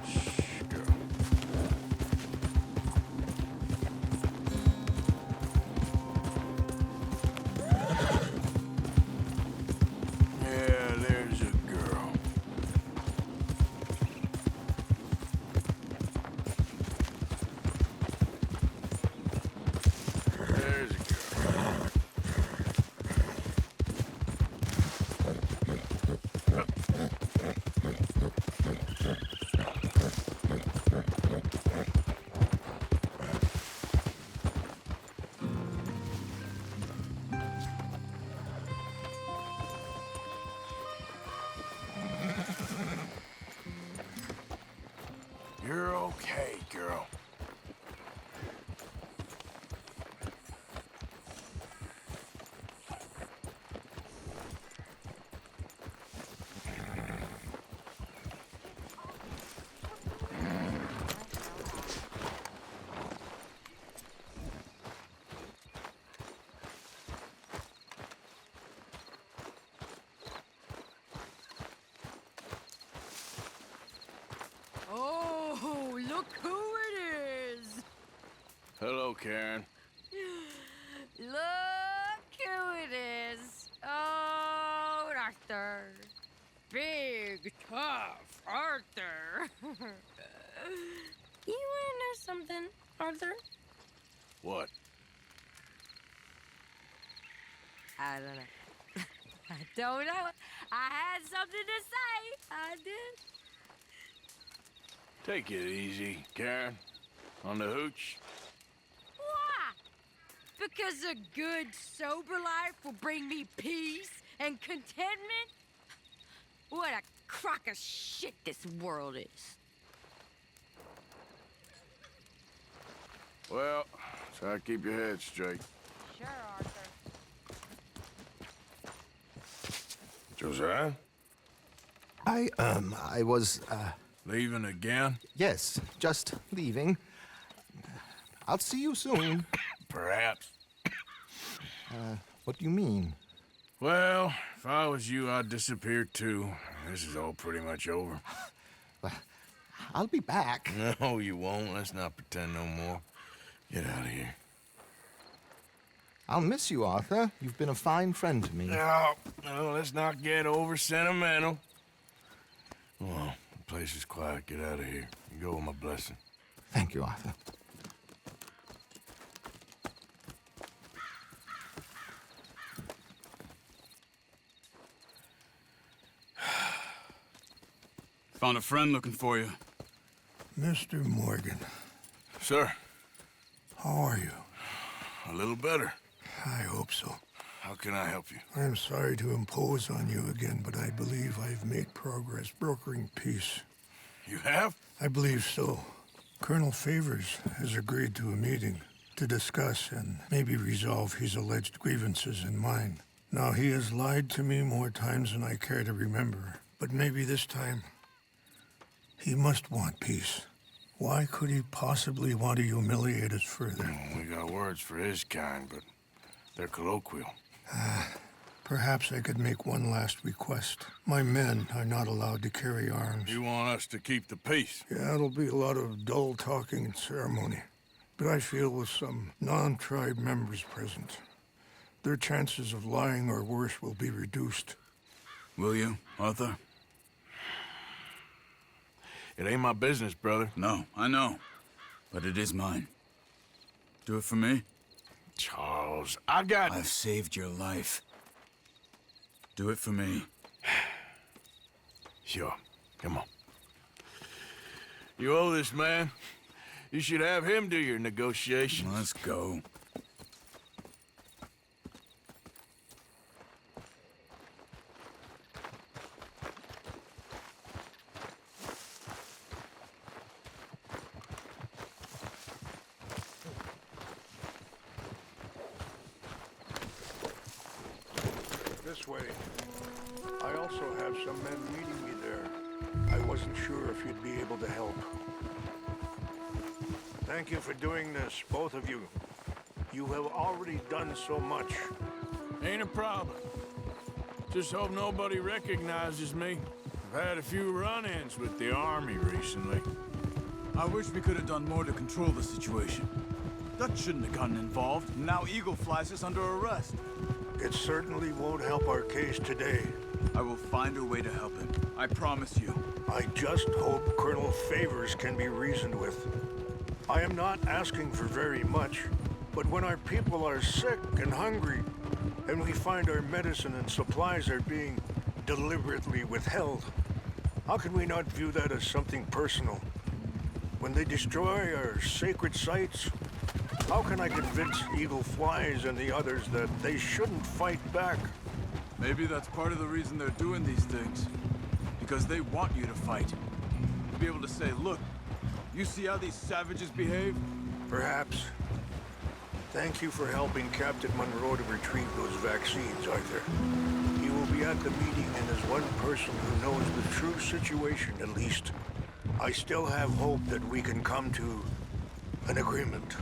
Speaker 2: Shh, girl. Yeah, there's a girl. There's a girl. You're okay, girl.
Speaker 8: Oh, look who it is!
Speaker 2: Hello, Karen.
Speaker 8: Look who it is! Oh, Arthur. Big, tough Arthur. You wanna know something, Arthur?
Speaker 2: What?
Speaker 8: I don't know. I don't know. I had something to say. I did.
Speaker 2: Take it easy, Karen. On the hooch.
Speaker 8: Why? Because a good, sober life will bring me peace and contentment? What a crock of shit this world is.
Speaker 2: Well, try to keep your head straight.
Speaker 8: Sure, Arthur.
Speaker 2: Josiah?
Speaker 9: I was,
Speaker 2: Leaving again?
Speaker 9: yes, just leaving. I'll see you soon.
Speaker 2: Perhaps.
Speaker 9: What do you mean?
Speaker 2: Well, if I was you, I'd disappear too. This is all pretty much over.
Speaker 9: I'll be back.
Speaker 2: No, you won't. Let's not pretend no more. Get out of here.
Speaker 9: I'll miss you, Arthur. You've been a fine friend to me.
Speaker 2: No, let's not get over sentimental. Well, the place is quiet. Get out of here. You go with my blessing.
Speaker 9: Thank you, Arthur.
Speaker 10: Found a friend looking for you.
Speaker 4: Mr. Morgan,
Speaker 2: Sir,
Speaker 4: how are you?
Speaker 2: a little better.
Speaker 4: I hope so.
Speaker 2: How can I help you?
Speaker 4: I'm sorry to impose on you again, but I believe I've made progress brokering peace.
Speaker 2: You have?
Speaker 4: I believe so. Colonel Favors has agreed to a meeting to discuss and maybe resolve his alleged grievances and mine. Now, he has lied to me more times than I care to remember, but maybe this time he must want peace. Why could he possibly want to humiliate us further?
Speaker 2: We got words for his kind, but they're colloquial.
Speaker 4: Perhaps I could make one last request. My men are not allowed to carry arms.
Speaker 2: You want us to keep the peace?
Speaker 4: Yeah, it'll be a lot of dull talking and ceremony. But I feel with some non-tribe members present, their chances of lying or worse will be reduced.
Speaker 10: Will you, Arthur?
Speaker 2: It ain't my business, brother.
Speaker 10: No, I know. But it is mine. Do it for me?
Speaker 2: Charles, I got...
Speaker 10: I've saved your life. Do it for me.
Speaker 2: Sure. Come on. You owe this man. You should have him do your negotiations.
Speaker 10: Let's go.
Speaker 4: This way. I also have some men meeting me there. I wasn't sure if you'd be able to help. Thank you for doing this, both of you. You have already done so much.
Speaker 2: Ain't a problem. Just hope nobody recognizes me. I've had a few run-ins with the army recently.
Speaker 10: I wish we could have done more to control the situation. Dutch shouldn't have gotten involved. Now Eagle flies us under arrest.
Speaker 4: It certainly won't help our case today.
Speaker 10: I will find a way to help him. I promise you.
Speaker 4: I just hope Colonel Favors can be reasoned with. I am not asking for very much, but when our people are sick and hungry, and we find our medicine and supplies are being deliberately withheld, how can we not view that as something personal? When they destroy our sacred sites, how can I convince Eagle Flies and the others that they shouldn't fight back?
Speaker 10: Maybe that's part of the reason they're doing these things. Because they want you to fight. To be able to say, look, you see how these savages behave?
Speaker 4: Perhaps. Thank you for helping Captain Monroe to retrieve those vaccines, Arthur. He will be at the meeting, and as one person who knows the true situation, at least, I still have hope that we can come to an agreement.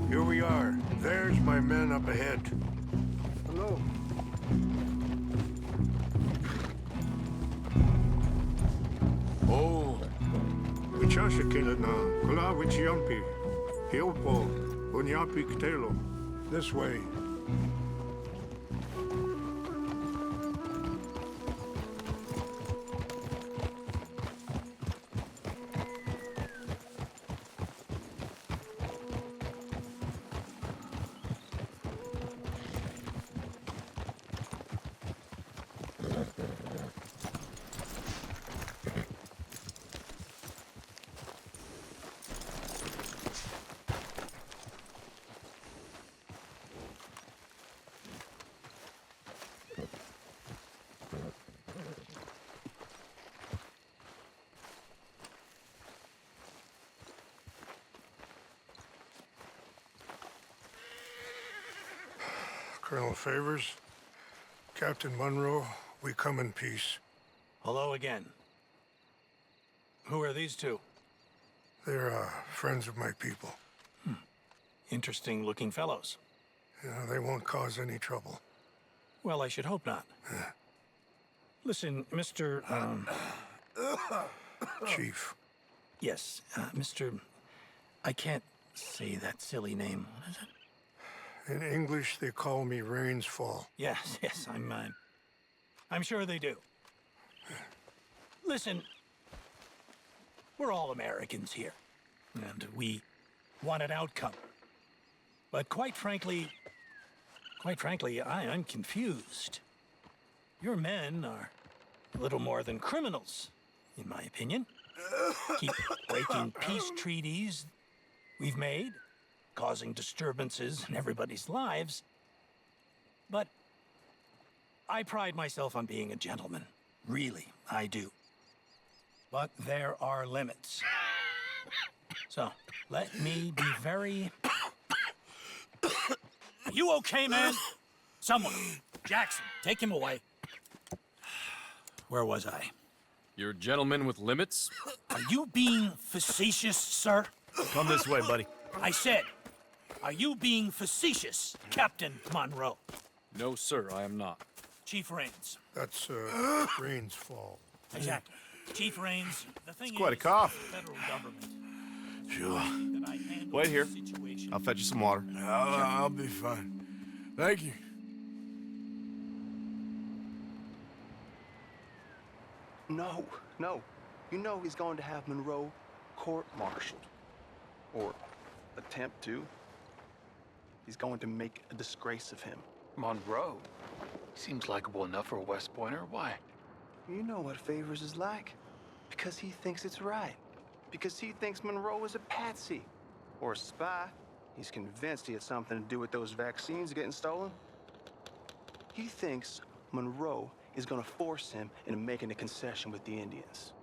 Speaker 4: Here we are. There's my men up ahead. Hello. Oh. Wichashikilana, Kula Wichiampi, Hilpo, Unyapi Ktelo. This way. Colonel Favors, Captain Monroe, we come in peace.
Speaker 6: Hello again. Who are these two?
Speaker 4: They're friends of my people.
Speaker 6: Interesting looking fellows.
Speaker 4: They won't cause any trouble.
Speaker 6: Well, I should hope not. Listen, Mr.
Speaker 4: Chief.
Speaker 6: Yes, Mr. I can't say that silly name. What is it?
Speaker 4: In English, they call me Rainsfall.
Speaker 6: Yes, I'm sure they do. Listen, we're all Americans here, and we want an outcome. But quite frankly, I'm confused. Your men are a little more than criminals, in my opinion. Keep breaking peace treaties we've made, causing disturbances in everybody's lives. But I pride myself on being a gentleman. Really, I do.
Speaker 11: but there are limits. So, let me be very... Are you okay, man? Someone. Jackson, take him away. Where was I?
Speaker 5: You're a gentleman with limits?
Speaker 11: Are you being facetious, sir?
Speaker 12: Come this way, buddy.
Speaker 11: I said, are you being facetious, Captain Monroe?
Speaker 5: No, sir, I am not.
Speaker 11: Chief Rains.
Speaker 4: That's, Rain's fault.
Speaker 11: Exactly. Chief Rains, the thing
Speaker 12: It's quite a
Speaker 11: is,
Speaker 12: cough.
Speaker 11: the federal government.
Speaker 12: Sure.
Speaker 11: That I handle
Speaker 12: Wait here.
Speaker 11: this situation.
Speaker 12: I'll fetch you some water.
Speaker 2: I'll be fine. Thank you.
Speaker 13: No, no. You know he's going to have Monroe court-martialed. Or attempt to. He's going to make a disgrace of him.
Speaker 14: Monroe? Seems likable enough for a West Pointer. Why?
Speaker 13: You know what Favors is like. Because he thinks it's right. Because he thinks Monroe is a patsy. Or a spy. He's convinced he had something to do with those vaccines getting stolen. He thinks Monroe is gonna force him into making a concession with the Indians.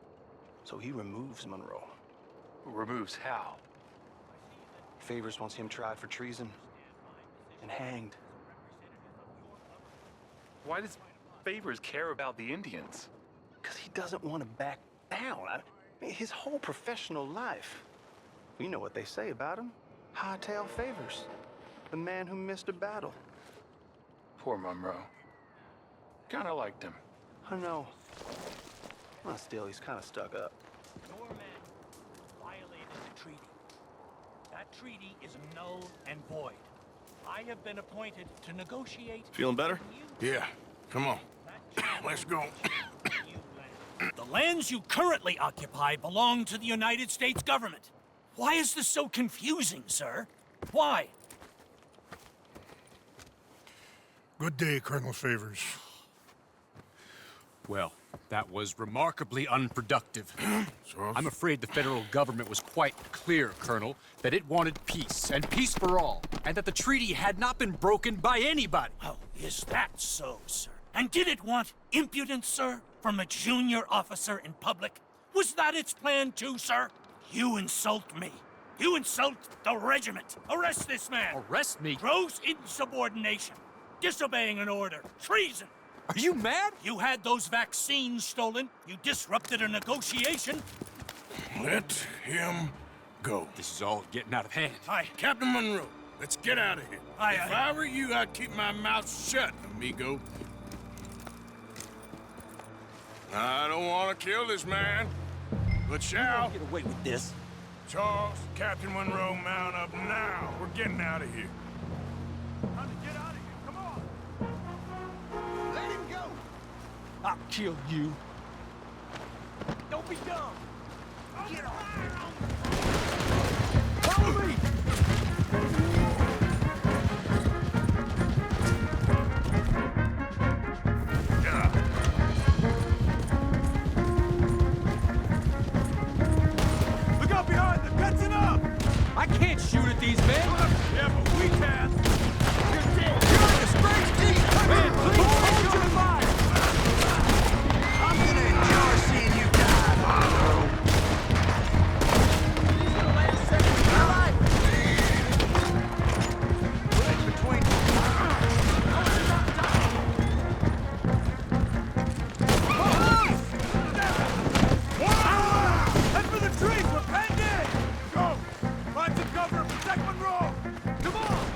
Speaker 13: So he removes Monroe.
Speaker 14: Removes how?
Speaker 13: Favors wants him tried for treason and hanged.
Speaker 14: Why does Favors care about the Indians?
Speaker 13: Because he doesn't want to back down. I mean, his whole professional life. You know what they say about him. Hightail Favors. The man who missed a battle.
Speaker 14: Poor Monroe. Kinda liked him.
Speaker 13: I know. Well, still, he's kind of stuck up.
Speaker 11: Your men violated the treaty. That treaty is null and void. I have been appointed to negotiate...
Speaker 12: Feeling better?
Speaker 2: Yeah, come on. Let's go.
Speaker 11: The lands you currently occupy belong to the United States government. Why is this so confusing, sir? Why?
Speaker 4: Good day, Colonel Favors.
Speaker 5: Well, that was remarkably unproductive. I'm afraid the federal government was quite clear, Colonel, that it wanted peace, and peace for all, and that the treaty had not been broken by anybody.
Speaker 11: Oh, is that so, sir? And did it want impudence, sir, from a junior officer in public? Was that its plan too, sir? You insult me. You insult the regiment. Arrest this man.
Speaker 5: Arrest me?
Speaker 11: Gross insubordination. Disobeying an order. Treason.
Speaker 5: Are you mad?
Speaker 11: You had those vaccines stolen. You disrupted a negotiation.
Speaker 2: Let him go.
Speaker 5: This is all getting out of hand.
Speaker 11: Aye.
Speaker 2: Captain Monroe, let's get out of here.
Speaker 11: Aye,
Speaker 2: If
Speaker 11: aye.
Speaker 2: I were you, I'd keep my mouth shut, amigo. I don't want to kill this man, but shall.
Speaker 11: Get away with this.
Speaker 2: Charles, Captain Monroe, mount up now. We're getting out of here. Time to get out of here. Come on.
Speaker 13: Let him go!
Speaker 11: I'll kill you. Don't be dumb.
Speaker 13: Get off!
Speaker 11: Follow me!
Speaker 2: Look out behind them! Catching up!
Speaker 5: I can't shoot at these men!
Speaker 2: Yeah, but we can.
Speaker 11: You're dead. You're in a strange deep.
Speaker 5: Man, please hold your fire!
Speaker 13: I'm gonna enjoy seeing you die, Monroe.
Speaker 7: These are the last seconds of my life.
Speaker 13: Put it between
Speaker 2: Head for the trees! We're penned in! Go! Find some cover and protect Monroe! Come on!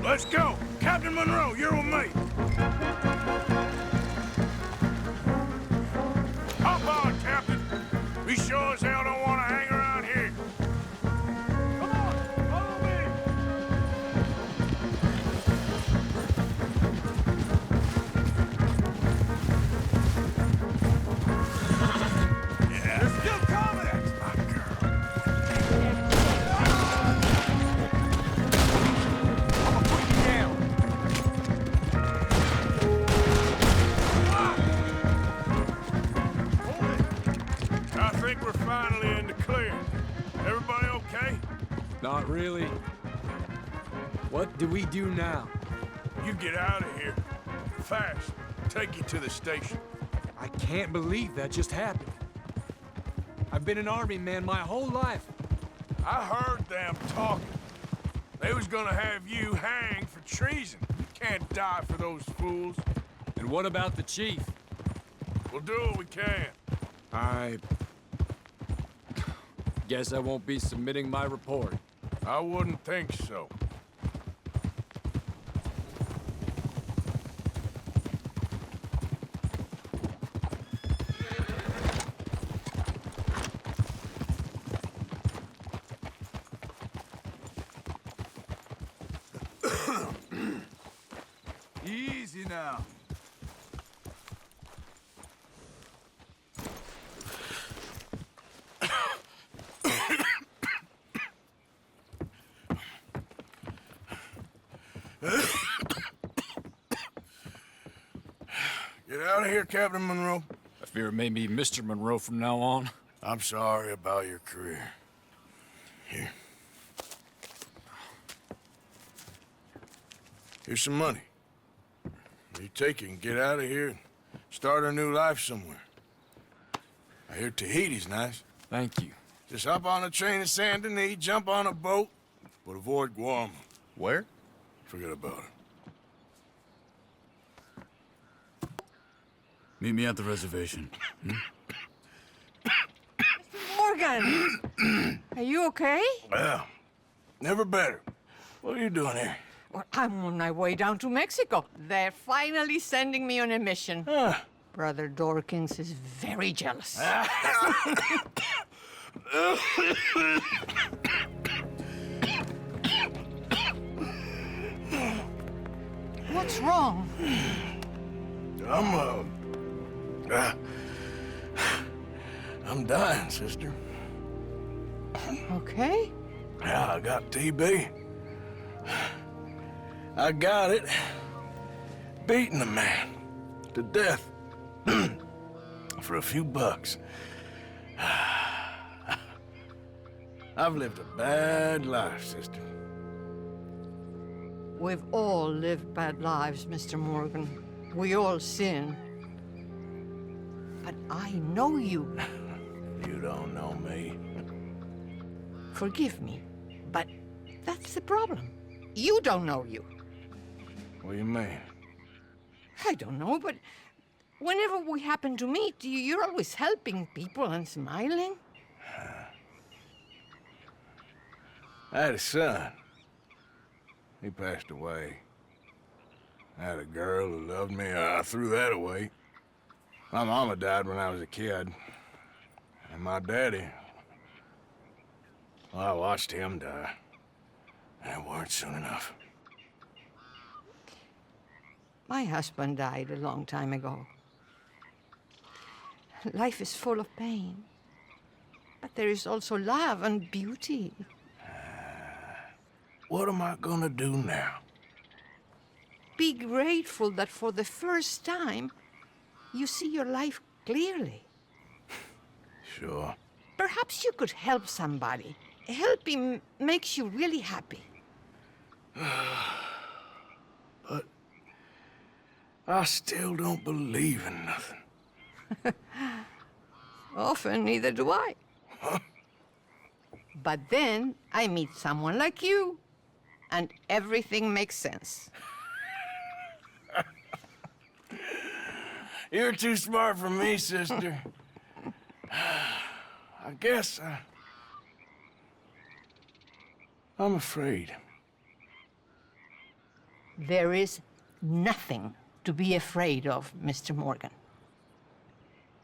Speaker 2: Let's go. Captain Monroe, you're with me. Hop on, Captain. We sure as hell don't want to hang around here. Come on, follow me. Yeah. They're still coming. That's my girl. I'm gonna put you down. I think we're finally in the clear. Everybody okay?
Speaker 5: Not really. What do we do now?
Speaker 2: You get out of here. Fast. Take you to the station.
Speaker 5: I can't believe that just happened. I've been an army man my whole life.
Speaker 2: I heard them talking. They was gonna have you hanged for treason. You can't die for those fools.
Speaker 5: And what about the chief?
Speaker 2: We'll do what we can.
Speaker 5: I guess I won't be submitting my report.
Speaker 2: I wouldn't think so.
Speaker 10: Easy now.
Speaker 2: Get out of here, Captain Monroe.
Speaker 5: I fear it may be Mr. Monroe from now on.
Speaker 2: I'm sorry about your career. Here. Here's some money. You take it and get out of here and start a new life somewhere. I hear Tahiti's nice.
Speaker 5: Thank you.
Speaker 2: Just hop on a train to Saint Denis, jump on a boat, but avoid Guam.
Speaker 12: Where?
Speaker 2: Forget about it.
Speaker 10: Meet me at the reservation.
Speaker 15: Morgan! Are you okay?
Speaker 2: Well, never better. What are you doing here?
Speaker 15: Well, I'm on my way down to Mexico. They're finally sending me on a mission. Brother Dorkins is very jealous. What's wrong?
Speaker 2: I'm dying, sister.
Speaker 15: Okay.
Speaker 2: Yeah, I got TB. I got it. Beating a man to death for a few bucks. I've lived a bad life, sister.
Speaker 15: We've all lived bad lives, Mr. Morgan. We all sin. But I know you.
Speaker 2: You don't know me.
Speaker 15: Forgive me, but that's the problem. You don't know you.
Speaker 2: What do you mean?
Speaker 15: I don't know, but whenever we happen to meet, you're always helping people and smiling.
Speaker 2: I had a son. He passed away. I had a girl who loved me. I threw that away. My mama died when I was a kid. And my daddy, well, I watched him die. And it weren't soon enough.
Speaker 15: My husband died a long time ago. Life is full of pain. But there is also love and beauty.
Speaker 2: What am I gonna do now?
Speaker 15: Be grateful that for the first time, you see your life clearly.
Speaker 2: Sure.
Speaker 15: Perhaps you could help somebody. Helping makes you really happy.
Speaker 2: But I still don't believe in nothing.
Speaker 15: Often, neither do I. But then I meet someone like you, and everything makes sense.
Speaker 2: You're too smart for me, sister. I guess I'm afraid.
Speaker 15: There is nothing to be afraid of, Mr. Morgan.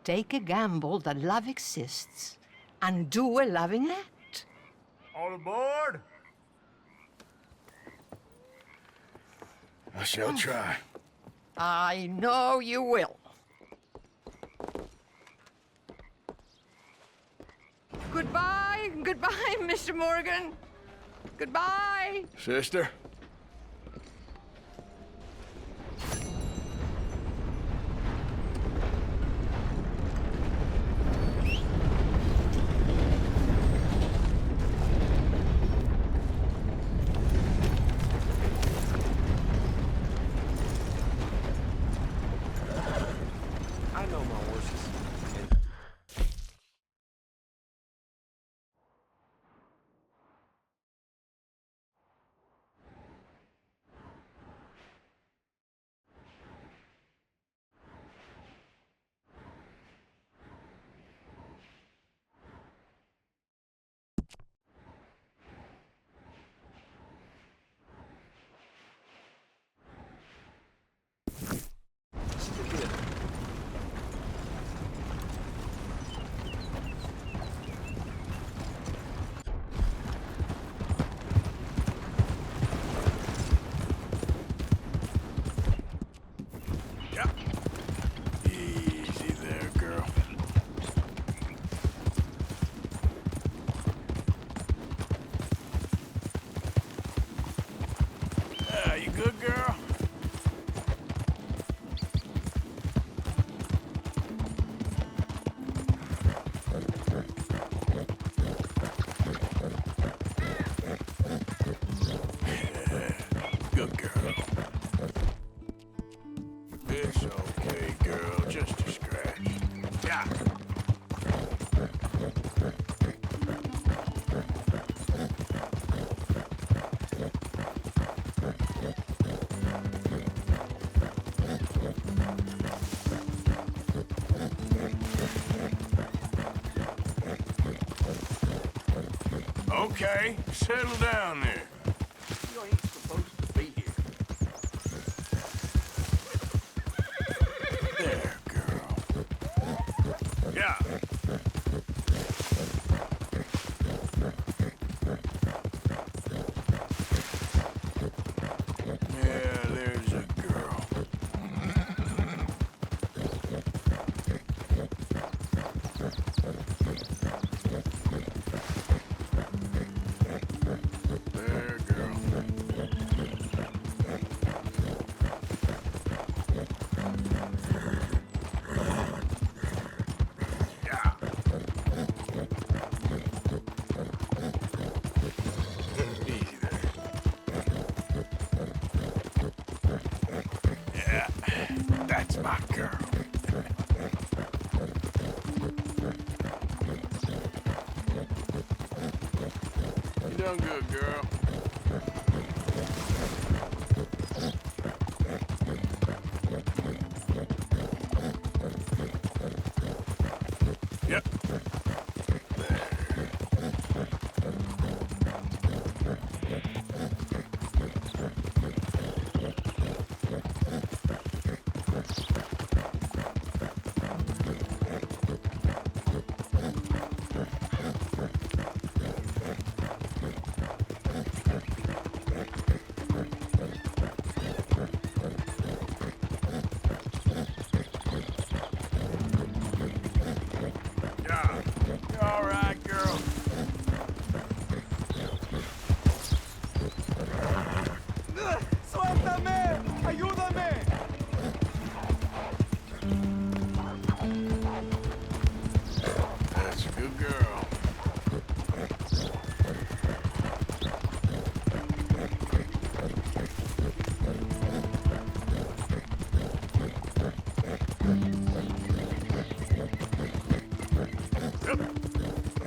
Speaker 15: Take a gamble that love exists and do a loving act.
Speaker 6: All aboard? I shall try.
Speaker 15: I know you will. Goodbye, goodbye, Mr. Morgan. Goodbye.
Speaker 6: Sister?
Speaker 7: I know my horses.
Speaker 2: Easy there, girl. You good, girl? Good girl. It's okay, girl. Just a scratch. Yeah. Okay, settle down there.
Speaker 7: You ain't supposed to be here.
Speaker 2: There, girl. Yeah. Yeah, there's a girl. There, girl. Yeah. Easy there. Yeah, that's my girl. You done good, girl. Yep. Yeah. You all right, girl?
Speaker 7: ¡Suéltame! ¡Ayúdame!
Speaker 2: That's a good girl. Yep.